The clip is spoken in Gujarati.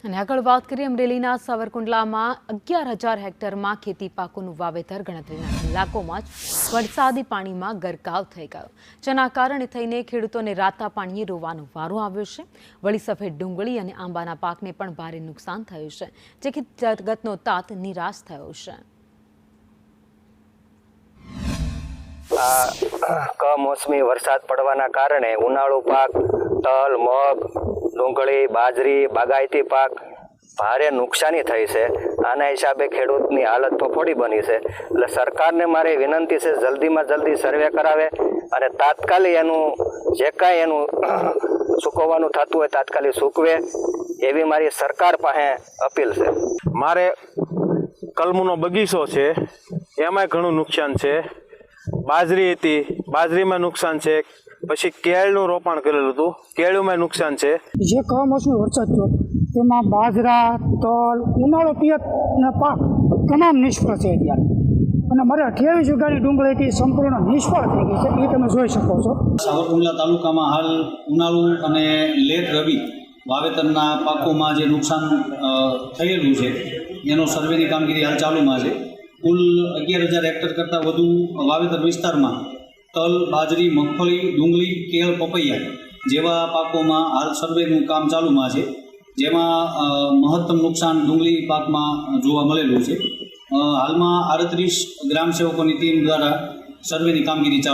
અને આગળ વાત કરીએ અમરેલીના સાવરકુંડલામાં 11,000 હેક્ટરમાં ખેતી પાકોનું વાવેતર ગણતરીના કલાકોમાં જ વરસાદી પાણીમાં ગરકાવ થઈ ગયો, જેના કારણે થઈને ખેડૂતોને રાતા પાણીએ રોવાનો વારો આવ્યો છે. વળી સફેદ ડુંગળી અને આંબાના પાકને પણ ભારે નુકસાન થયું છે, જેથી જગતનો તાત નિરાશ થયો છે. કમોસમી વરસાદ પડવાના કારણે ઉનાળુ પાક તલ, મગ, ડુંગળી, બાજરી, બાગાયતી પાક ભારે નુકસાની થઈ છે. આના હિસાબે ખેડૂતની હાલત ફફોડી બની છે. એટલે સરકારને મારી વિનંતી છે, જલ્દીમાં જલ્દી સર્વે કરાવે અને તાત્કાલિક એનું જે કાંઈ એનું સૂકવવાનું થતું હોય તાત્કાલિક સૂકવે એવી મારી સરકાર પાસે અપીલ છે. મારે કલમુનો બગીચો છે, એમાંય ઘણું નુકસાન છે. બાજરી હતી, બાજરીમાં નુકસાન છે. પછી કેળનું રોપણ કરેલું હતું, કેળુમાં નુકસાન છે. જે કમોસમી વરસાદ થયો તેમાં બાજરા, તલ, ઉનાળો પિયતના પાક તમામ નિષ્ફળ છે અત્યારે. અને મારે 28 વીઘાની ડુંગળી હતી સંપૂર્ણ નિષ્ફળ થઈ ગઈ છે, એ તમે જોઈ શકો છો. સાવરકુંડલા તાલુકામાં હાલ ઉનાળુ અને લેટ રવિ વાવેતરના પાકોમાં જે નુકસાન થયેલું છે એનો સર્વેની કામગીરી હાલ ચાલુમાં છે. કુલ 11,000 હેક્ટર કરતાં વધુ વાવેતર વિસ્તારમાં તલ, બાજરી, મગફળી, ડુંગળી, કેળ, પપૈયા જેવા પાકોમાં હાલ સર્વેનું કામ ચાલુમાં છે, જેમાં મહત્તમ નુકસાન ડુંગળી પાકમાં જોવા મળેલું છે. હાલમાં 38 ગ્રામ સેવકોની ટીમ દ્વારા સર્વેની કામગીરી ચાલુ